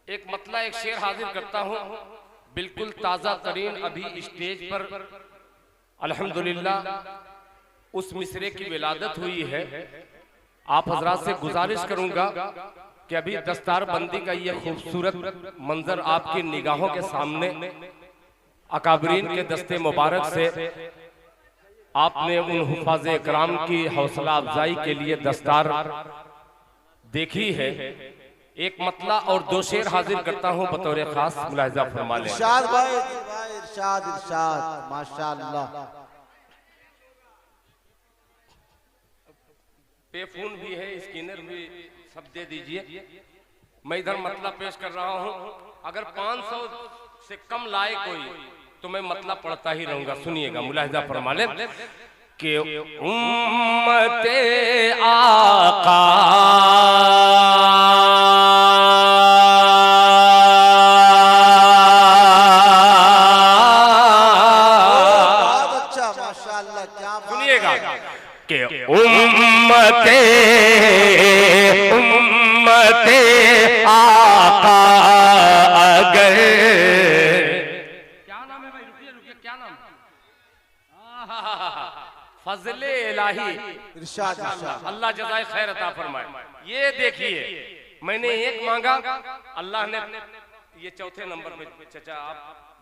एक मतला एक शेर हाजिर करता हूँ, बिल्कुल ताज़ा तरीन, अभी स्टेज पर अल्हम्दुलिल्लाह उस मिसरे की विलादत हुई है। आप हजरात से गुजारिश करूंगा कि अभी दस्तार बंदी का ये खूबसूरत मंजर आपकी निगाहों के सामने अकाबरीन के दस्ते मुबारक से आपने उन हुफ़ाज़े इकराम की हौसला अफजाई के लिए दस्तार देखी है। एक मतला और दो शेर हाजिर करता हूं बतौर खास, मुलाहिजा फरमा लें। इरशाद भाई, इरशाद इरशाद, माशाअल्लाह। पे फोन भी है, स्कैनर भी, सब दे दीजिए। मैं इधर मतला पेश कर रहा हूं, अगर 500 से कम लाए कोई तो मैं मतला पढ़ता ही रहूंगा। सुनिएगा, मुलाहिजा फरमा लें कि उम्मते आका के उम्मते आका अगर, क्या नाम है भाई? रुकिए रुकिए, क्या नाम? फजले इलाही, इरशाद अल्लाह जज़ाए खैर अता फरमाए। ये देखिए, मैंने एक मांगा, अल्लाह ने ये चौथे नंबर पे, चचा आप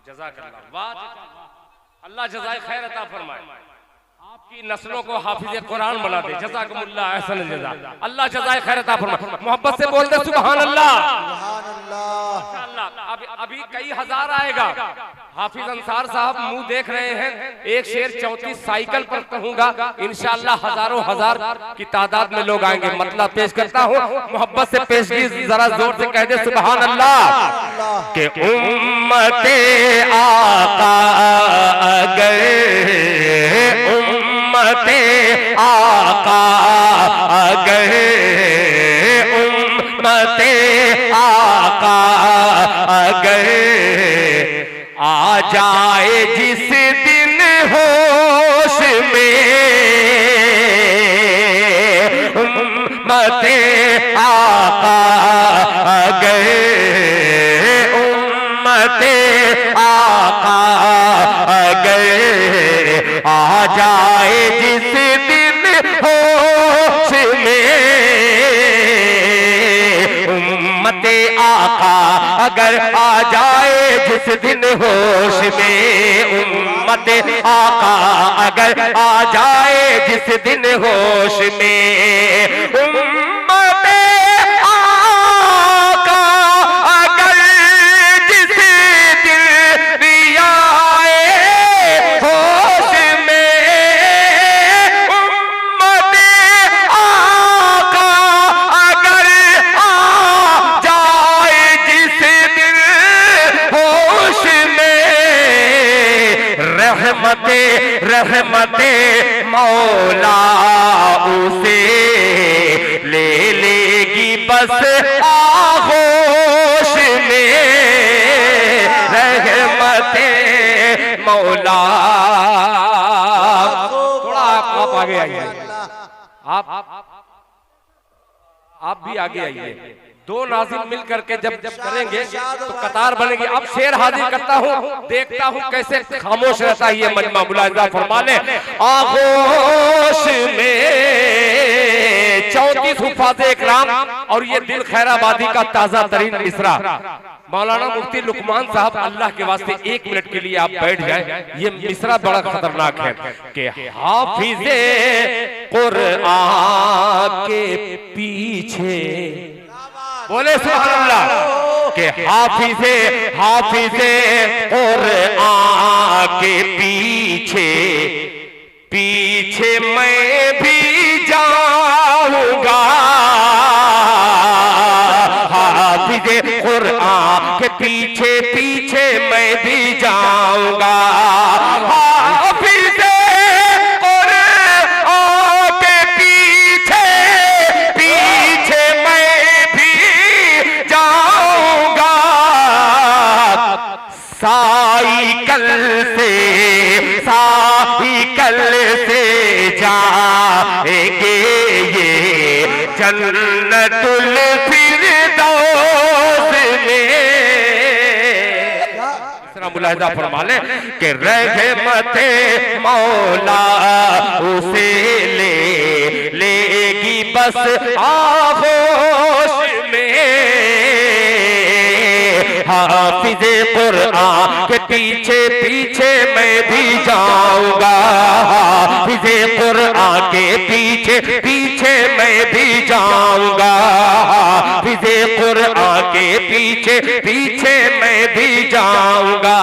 जज़ाकल्लाह, वाह, अल्लाह जज़ाए खैर अता फरमाए, आपकी नस्लों को हाफिज़े कुरान बना दे। जज़ाकुमुल्लाह अहसन जज़ा, अल्लाह जज़ाए खैर अता फरमाए। मोहब्बत से बोल दे सुभान अल्लाह, सुभान अल्लाह। अभी कई हजार आएगा। हाफिज अंसार साहब मुंह देख रहे हैं, एक शेर 34 साइकिल पर कहूंगा, इंशाअल्लाह हजारों हजार की तादाद में लोग आएंगे। मतलब पेश करता हूँ, मोहब्बत से पेश की, जरा जोर से कह दे सुभान अल्लाह। के उम्मते आका अगर, उम्मते आका अगर, उम्मते आका अगर आ जाए जिस दिन होश में, उम्मते आका अगर, उम्मते आका अगर आ जाए जिस दिन होश में, उम्मते आका अगर आ जाए जिस दिन होश में, उम्मते आका अगर आ जाए जिस दिन होश में, उम्मते आका अगर जिस दिन आए होश में, उम्मते आका अगर आ जाए जिस दिन होश में, रहमते रहमते मौला उसे ले लेगी बस आगोश में, रहमते मौला। थोड़ा आप आगे आइए, आप भी आगे आइए। दो नाज़िम मिल करके जब करेंगे तो कतार बनेगी। अब शेर हाजिर करता हूँ, देखता हूँ कैसे खामोश रहता है ये मजमा। मुलाहिजा फरमा ले, आगोश में 34 हुफ़ाज़े इकराम और ये दिल खैराबादी का ताज़ा तरीन मिसरा। मौलाना मुफ्ती लुकमान साहब, अल्लाह के वास्ते 1 मिनट के लिए आप बैठ जाए। ये मिसरा बड़ा खतरनाक है कि हाफिज़े कुरान के पीछे, बोले सुभान अल्लाह, के हाफिज़े कुरान के पीछे पीछे मैं भी जाऊंगा, हाफिज़े कुरान के पीछे पीछे मैं भी जाऊंगा, हाफिज़े कुरान के पीछे पीछे मैं भी जाऊंगा, साइकिल से जाएंगे ये जन्नतुल फिरदौस में, तरह मुलाहिजा फरमा ले कि रहमते मौला उसे लेगी बस आगोश में। हाफिज़े कुरान के पीछे पीछे मैं भी जाऊंगा, हाफिज़े कुरान के पीछे पीछे मैं भी जाऊंगा, हाफिज़े कुरान के पीछे पीछे मैं भी जाऊंगा।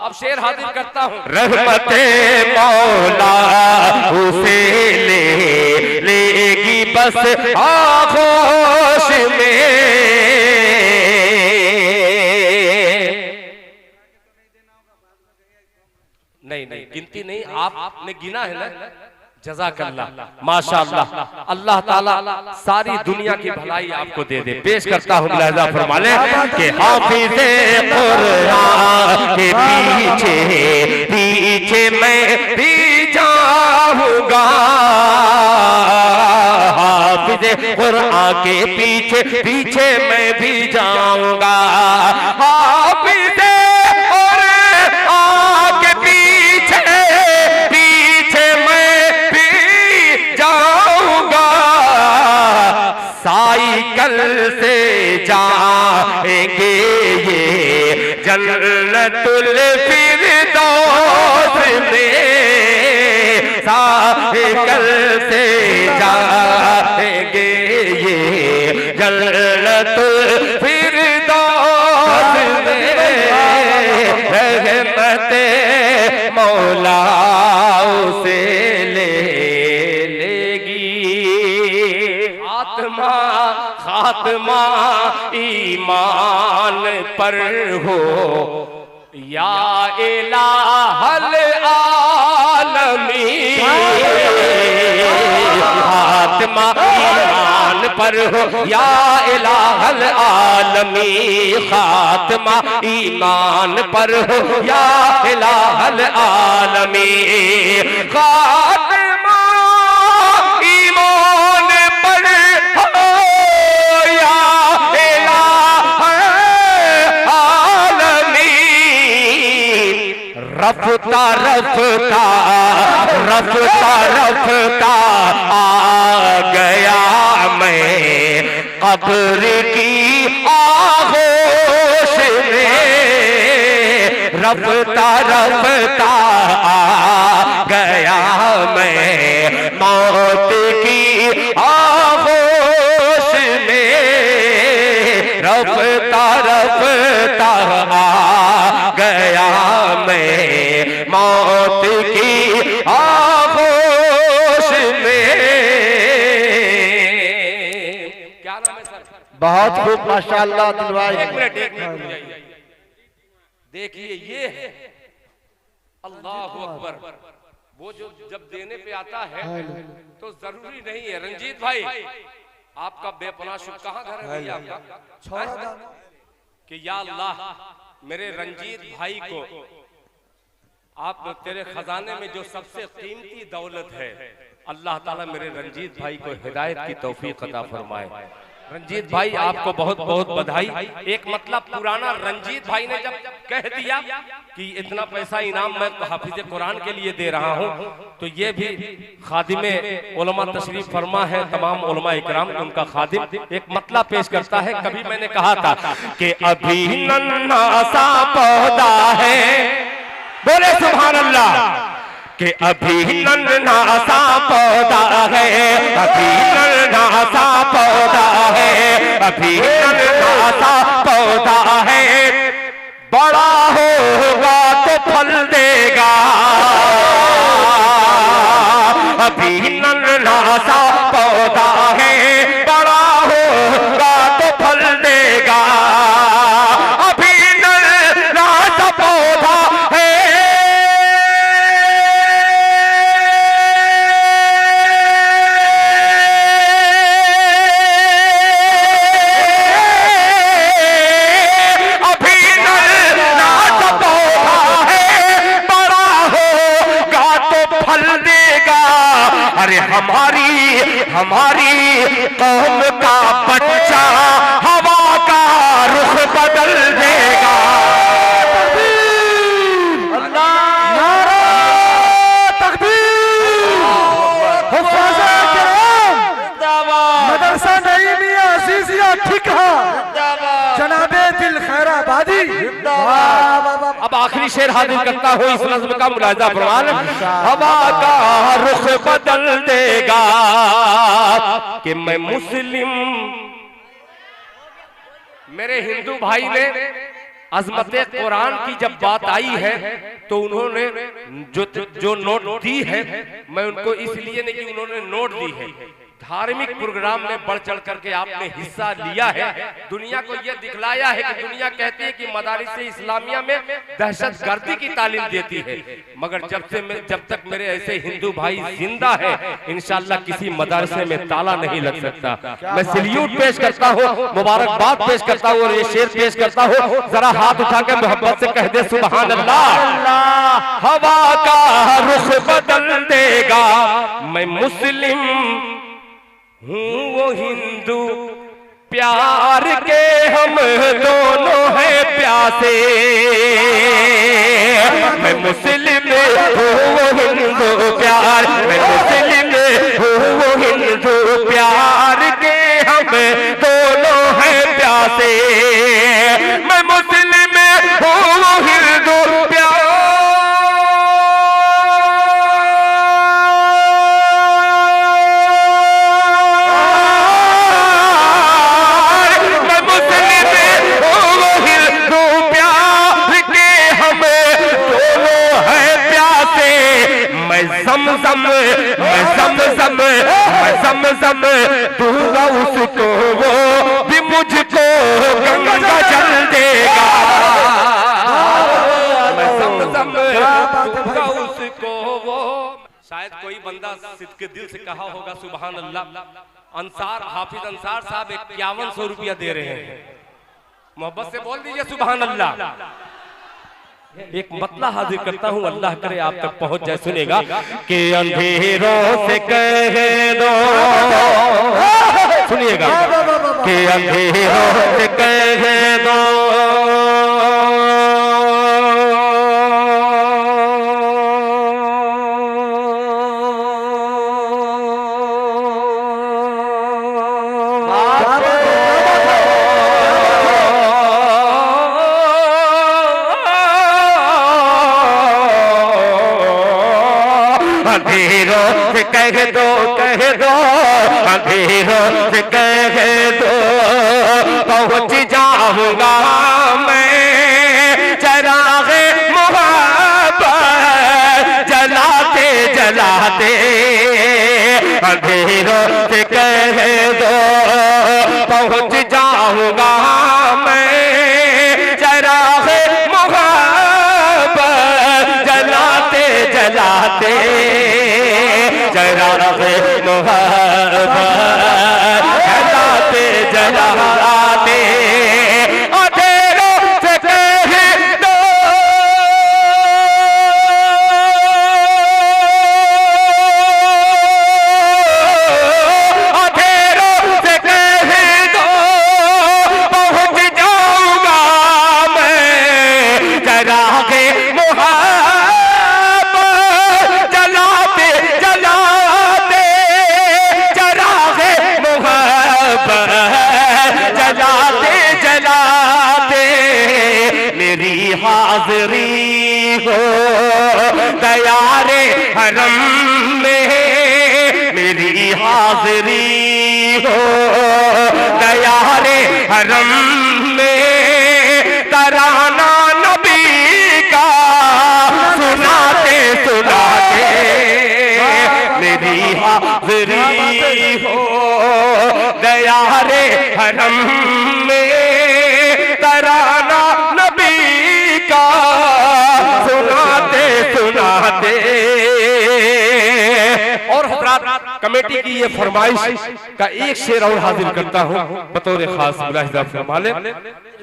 अब शेर हाजिर करता हूँ। रहमते मौला उसे लेगी बस आगोश में। नहीं नहीं गिनती नहीं, आपने गिना है ना। जज़ाकल्लाह, माशाअल्लाह। अल्लाह ताला सारी दुनिया की भलाई आपको दे दे। पेश करता हूँ मुलाहिजा फरमा ले कि हाफिज़े कुरान के पीछे पीछे मैं भी जाऊंगा, हाफिज़े कुरान के पीछे पीछे मैं भी जाऊंगा, हाफिज़े साइकिल से जाएंगे ये जन्नतुल फिरदौस में, साइकिल से जाएंगे ये जन्नतुल फिरदौस में। रहमते मौला उसे खात्मा ईमान पर हो या इलाहल आलमीन, खात्मा ईमान पर हो या इलाहल आलमीन, खात्मा ईमान पर हो या इलाहल आलमीन, खात्मा ईमान पर हो या इलाहल आलमीन। रफ्ता रफ्ता रफ्ता रफ्ता आ गया मैं कब्र की आगोश में, रफ्ता रफ्ता आ गया मैं मौत की आगोश में, रफ्ता रफ्ता आ गया मैं मौत की आगोश में। क्या नाम है सर? बहुत खूब माशाअल्लाह दिल भाई। एक मिनट देखिए, ये है अल्लाहु अकबर। वो जो जब देने पे आता है तो जरूरी नहीं है। रंजीत भाई आपका बेपनाह शुक्र, कहाँ घर है भैया आपका? कि या अल्लाह मेरे रंजीत भाई को आप तेरे खजाने में जो सबसे कीमती दौलत है, अल्लाह ताला मेरे रंजीत भाई को हिदायत की तौफीक अता फरमाए। रंजीत भाई आपको बहुत बहुत बधाई। एक मतलब पुराना रंजीत भाई ने जब कह दिया कि इतना पैसा इनाम मैं हाफिज़े कुरान के लिए दे रहा हूं, तो ये भी खादिमे उलमा तशरीफ फरमा है, तमाम उलमा इकराम उनका खादिम एक मतलब पेश करता है। कभी मैंने कहा था कि अभी नन्हा सा पौधा है, बोले सुभान अल्लाह, कि अभी नन्हा सा पौधा है, अभी नन्हा सा पौधा है, अभी नन्हा सा पौधा है, बड़ा होगा तो फल देगा, अभी नन्हा सा पौधा है, बड़ा होगा तो फल देगा, अभी नन्हा सा पौधा है, अरे हमारी कौम का बच्चा हवा का रुख बदल देगा। जनाबे दिल खैराबादी जिंदाबाद। अब आखिरी शेर हाजिर करता हूँ इस नज़्म का मुलाहिजा फरमान। हवा का रुख बदल देगा कि मैं मुस्लिम। मेरे हिंदू भाई ने अजमत कुरान की जब बात आई है तो उन्होंने जो नोट दी है, मैं उनको इसलिए नहीं कि उन्होंने नोट दी है, धार्मिक प्रोग्राम में बढ़ चढ़ करके आपने हिस्सा लिया है। दुनिया को यह दिखलाया है कि दुनिया कहती है कि मदारिस इस्लामिया में दहशतगर्दी की तालीम देती है, मगर जब तक मेरे ऐसे हिंदू भाई जिंदा है इंशाअल्लाह किसी मदरसे में ताला नहीं लग सकता। मैं सल्यूट पेश करता हूँ, मुबारकबाद पेश करता हूँ और ये शेर पेश करता हूँ। जरा हाथ उठा के मोहब्बत से कह दे सुभान अल्लाह। हवा का रुख बदल देगा मैं मुस्लिम हूँ वो हिंदू, प्यार के हम दोनों हैं प्यासे। मैं मुस्लिम हूँ वो हिंदू प्यार, मैं मुस्लिम हूँ वो हिंदू प्यार के हम दोनों हैं प्यासे। मैं मुस्लिम हूँ वो हिंदू प्यार, मैं समझम दूंगा उसको वो भी मुझको गंगा जल देगा। मैं समझम दूंगा उसको वो। शायद कोई बंदा सिद्ध दिल से कहा होगा सुभान अल्लाह। अंसार हाफिज अंसार साहब 5100 रुपया दे रहे हैं, मोहब्बत से बोल दीजिए सुभान अल्लाह। एक मतला हाजिर करता हूँ, अल्लाह करे आप तक पहुंच जाए। सुनेगा कि अंधेरों से कह दो, सुनिएगा कि अंधेरों से कह दो कह दो अंधेरों से कह दो पहुंच जाऊंगा मैं चरागे मोहब्बत जलाते जलाते। अंधेरों से कह दो पहुंच जाऊंगा मैं चरागे मोहब्बत जलाते जलाते। जलाते जलाते अंधेरों से कह दो अंधेरों से कह दो पहुंच जाऊंगा मैं चरागे हाज़री हो दयारे हरम में, मेरी हाज़री हो दयारे हरम में। तराना नबी का सुनाते सुनाते मेरी हाज़री हो दयारे हरम में। तराना सुनाते सुनाते। और हज़रात कमेटी की ये फरमाइश का एक शेर और हाजिर करता हूँ बतौर खास मुलाहिज़ा फरमाले।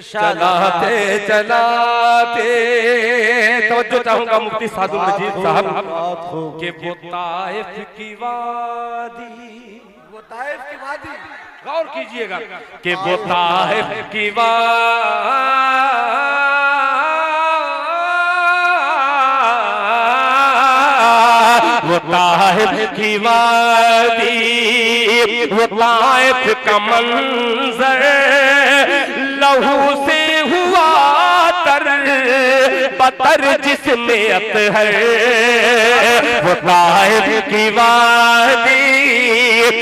चलाते चलाते तवज्जो चाहूंगा मुफ्ती सादुल मजीद साहब के वो ताइफ की वादी, वो ताइफ की वादी, गौर कीजिएगा कि वो ताइफ की वादी वो ताइफ की वादी वो ताइफ का मंजर लहू से हुआ तर बतर जिसमें अतहर, वो ताइफ की वादी,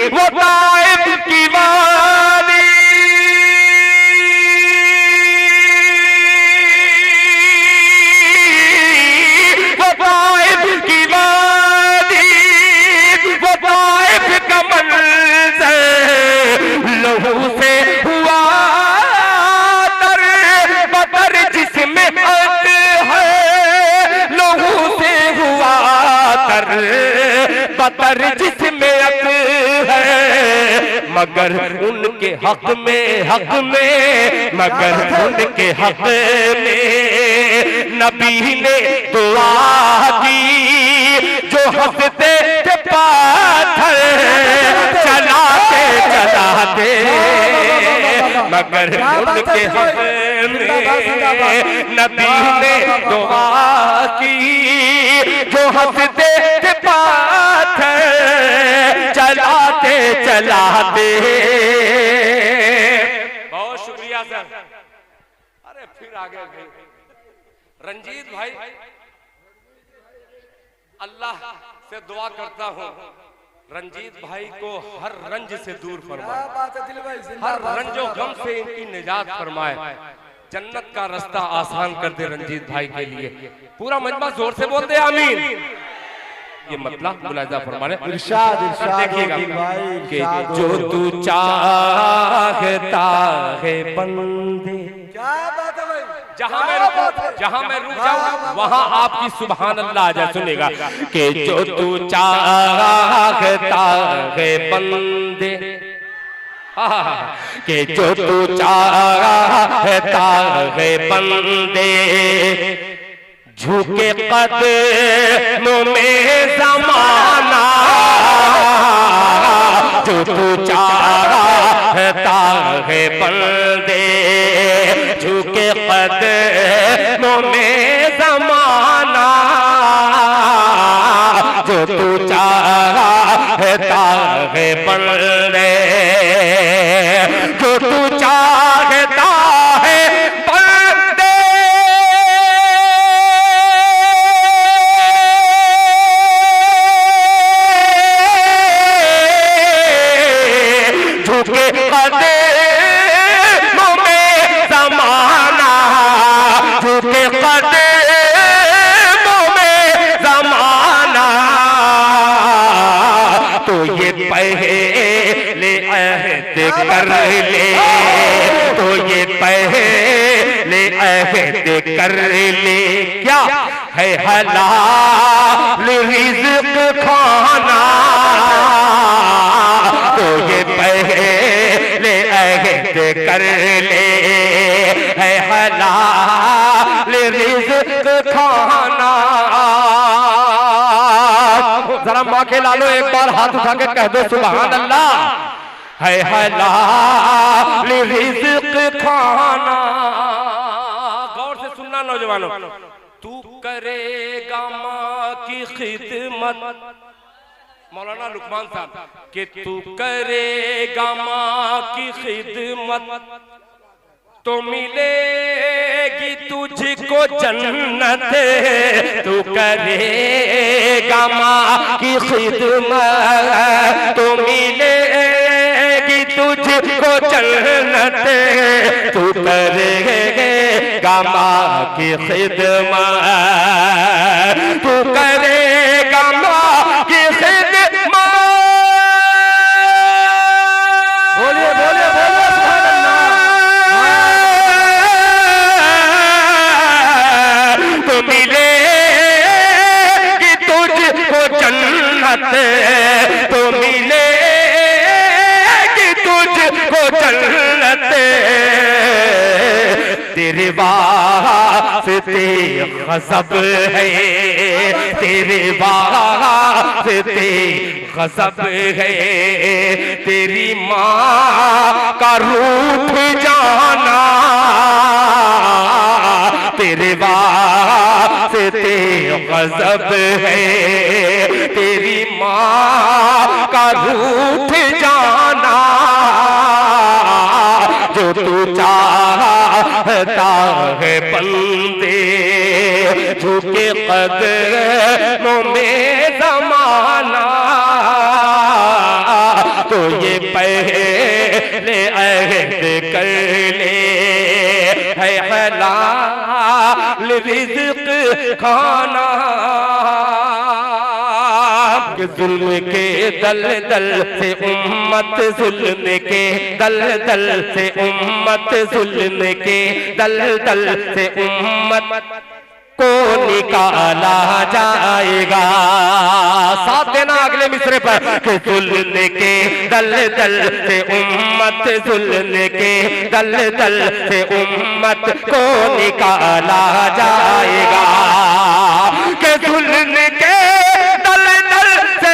वो ताइफ की वादी, वो ताइफ की वादी, वो ताइफ का मंजर लहू से हुआ तर बतर जिसमें अतहर, लहू से हुआ तर बतर जिसमें अतहर, मगर उनके हक में मगर उनके हक में नबी ने दुआ की, जो हंसते थे पाथर चलाते चलाते, मगर उनके हक में नबी ने दुआ की, जो हंसते थे पाथर चलाते चलाते। बहुत शुक्रिया सर। अरे फिर आगे रंजीत भाई, अल्लाह से दुआ करता हूँ रंजीत भाई को हर रंज से दूर फरमाए, हर रंजो गम से इनकी निजात फरमाए, जन्नत का रास्ता आसान कर दे रंजीत भाई के लिए। पूरा मजमा जोर से बोलते आमीन। ये मतलब मुलाजा फरमाने इरशाद इरशाद देखिएगा भाई, कि जो तू चाहता है बंदे, क्या बात है भाई, जहां मैं रुक जाऊं वहां आपकी सुभान अल्लाह आ जाए। सुनेगा कि जो तू चाहता है बंदे, कि जो तू चाहता है बंदे, झुके कदमों में ज़माना, जो तू चाहता है बंदे, झुके कदमों में ज़माना, जो तू चाहता है बंदे, जो तू चाहता है बंदे, झुके कदमों में ज़माना, झुके कदमों में ज़माना, तो ये पहले अहद कर ले, तो ये पहले अहद कर ले, क्या है हलाल रिज़्क खाना, तो ये पहले अहद कर ले, है हलाल रिज़्क खाना। जरा माँ के लालो एक बार हाथ उठा के कह दो सुभान अल्लाह, है हलाल रिज़्क खाना। गौर से सुनना नौजवानों, तू करेगा माँ की खिदमत, मौलाना लुकमान साहब, कि तू करेगा माँ की खिदमत तो मिलेगी तुझको जन्नत, तू करेगा माँ की खिदमत तो मिलेगी तुझको जन्नत, तू करेगा माँ की खिदमत, तू करेगा माँ की खिदमत। बोलिए बोलिए बोलिए सुभान अल्लाह। तो मिलेगी तुझको जन्नत, तो मिलेगी तुझको जन्नत, तेरे वास्ते गज़ब है, तेरे वास्ते गज़ब है, तेरी माँ का रूठ जाना, तेरे वास्ते गज़ब है, तेरी माँ का रूठ जाना, जो जो तू चाहता है बंदे झुके कदमों में ज़माना, तो ये पहले अहद कर ले है हलाल रिज़्क़ खाना। जुल्म के दलदल से उम्मत, जुल्म के दलदल से उम्मत, जुल्म के दलदल से उम्मत को निकाला जाएगा। साथ देना अगले मिसरे पर कि जुल्म के दलदल से उम्मत, जुल्म के दलदल से उम्मत को निकाला जाएगा। कि जुल्म के दलदल से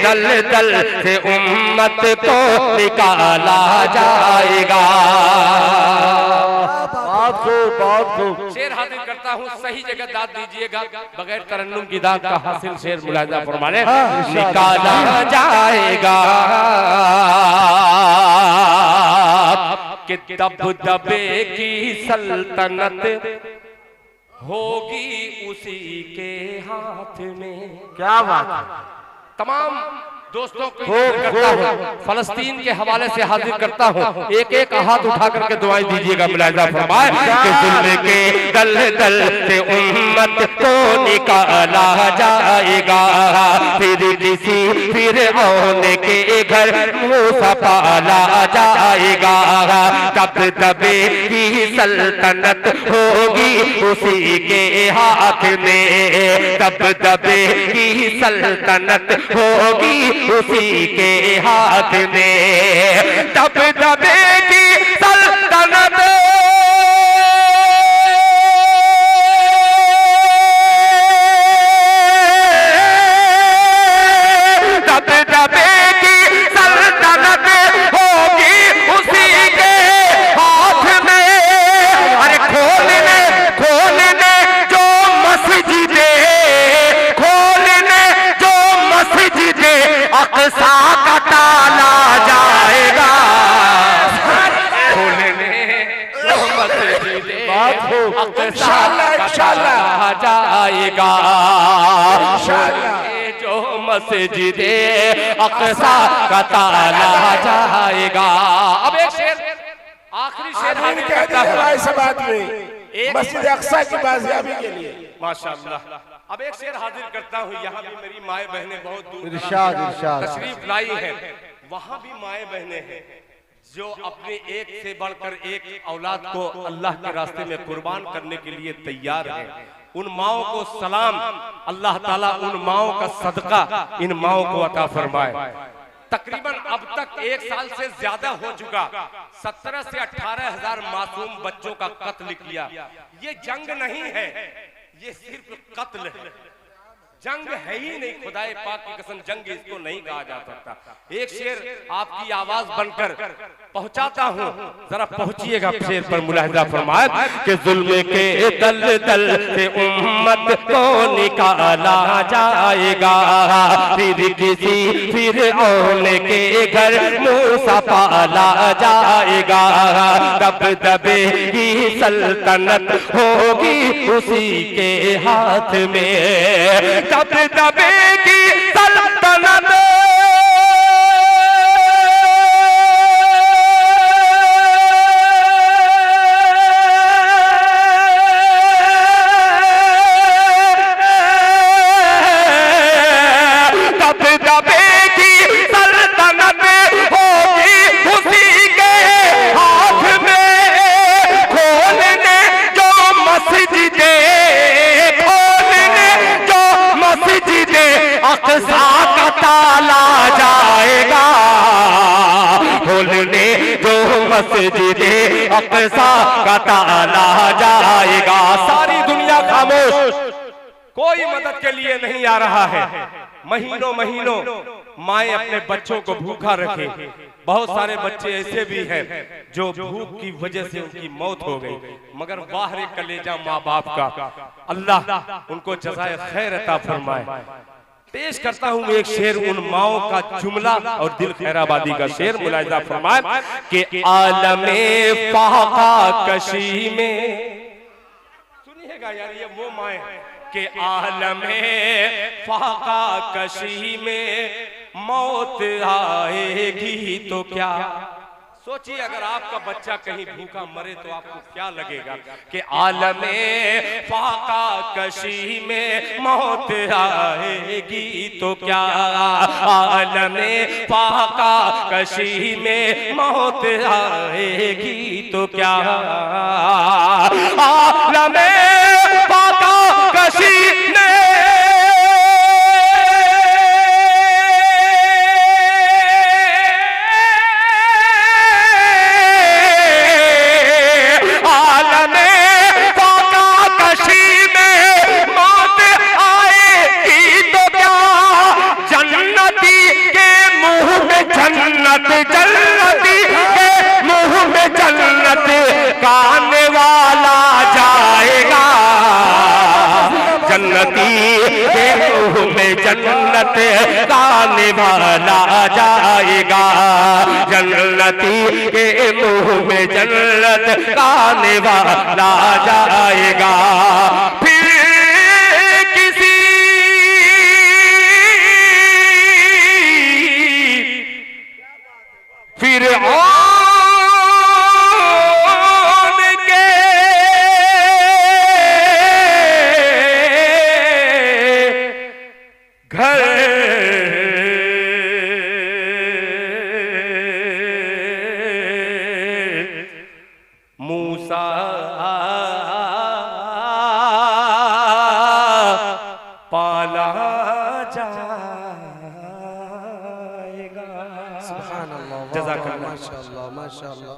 दलदल से उम्मत को निकाला जाएगा। बहुत खूब, बहुत खूब। शेर हाजिर करता हूँ, सही जगह दाद दीजिएगा, बगैर तरन्नुम की दाद का हासिल शेर मुलाहिजा फरमाने। निकाला जाएगा कि दबदबे की सल्तनत होगी उसी के हाथ में। क्या बात है। तमाम दोस्तों को करता हूँ, फलस्तीन के हवाले से हाजिर करता हूँ, एक एक हाथ उठा करके दुआएं दीजिएगा। मुलाहिजा फरमाए कि जुल्म के दलदल से उम्मत को निकाला जाएगा, फिर किसी फिरऔन के घर मूसा पाला जाएगा। दबदबे की सल्तनत होगी उसी के हाथ में, दबदबे की सल्तनत होगी उसी के हाथ में। दबदबे की सल्तनत दबदबे की सल्तनत होगी उसी के हाथ में। अरे खोलने खोलने जो मस्जिदे, खोलने जो मस्जिदे अक़सा का ताला जाएगा, खोलने जो मस्जिदे अक़सा का ताला जाएगा, जो मस्जिदे अक़सा का ताला जाएगा। अब एक शेर, आखिरी शेर हाजिर करता हूं मस्जिद अक़सा की बाज़ियाबी के लिए। माशाअल्लाह। अब एक शेर हाजिर करता हूँ, यहाँ भी मेरी माए बहनें बहुत दूर इरशाद, इरशाद। तशरीफ लाई हैं, वहाँ भी माए बहनें हैं जो अपने एक से बढ़कर एक औलाद को अल्लाह के रास्ते में कुर्बान करने के लिए तैयार हैं। उन माओं को सलाम, अल्लाह ताला उन माओं का सदका इन माओं को अता फरमाए। तकरीबन अब तक 1 साल से ज्यादा हो चुका, 17 से 18 हजार मासूम बच्चों का कत्ल किया। ये जंग नहीं है, ये सिर्फ कत्ल है, जंग है ही नहीं। खुदाए पाक की कसम, जंग इसको नहीं कहा जा सकता। एक शेर आपकी आवाज बनकर पहुंचाता हूं, जरा पहुंचिएगा शेर पर। मुलाहिजा फरमाए कि जुल्म के दलदल से उम्मत को निकाला जाएगा, फिर किसी फिरऔन के घर मूसा पाला जाएगा। दबदबे की सल्तनत होगी उसी के हाथ में, दबदबे की सल्तनत दबदबे की सल्तनत होगी उसी के हाथ में। खोलने जो मस्जिदे, खोलने जो मस्जिदे मस्जिदे अक़सा का ताला जाएगा। सारी दुनिया खामोश, कोई मदद के लिए नहीं आ रहा है। महीनों महीनों माएं अपने बच्चों को भूखा रखे। बहुत सारे बच्चे ऐसे भी हैं जो भूख की वजह से उनकी मौत हो गई, मगर बाहर कलेजा माँ बाप का, अल्लाह उनको जज़ाए खैर अता फरमाए। पेश करता हूँ एक शेर उन माओं का जुमला और दिल खैराबादी का शेर, मुलाहिजा फरमाए कि आलमे फाका कशी में, सुनिएगा यार ये वो माएं कि आलमे फाका कशी में मौत आएगी तो क्या। सोचिए अगर आपका बच्चा कहीं भूखा मरे तो आपको क्या लगेगा कि आलमे फाका कशी में मौत आएगी तो क्या, आलमे फाका कशी में मौत आएगी तो क्या, आलमे फाका कशी में जन्नती के मुंह में जन्नत खाने वाला जाएगा, जन्नती के मुंह में जन्नत खाने वाला जाएगा, जन्नती के मुंह में जन्नत खाने वाला जाएगा। फिर के घर मूसा पाला जाएगा। सुभान अल्लाह, जज़ाकल्लाह। माशाअल्लाह माशाअल्लाह।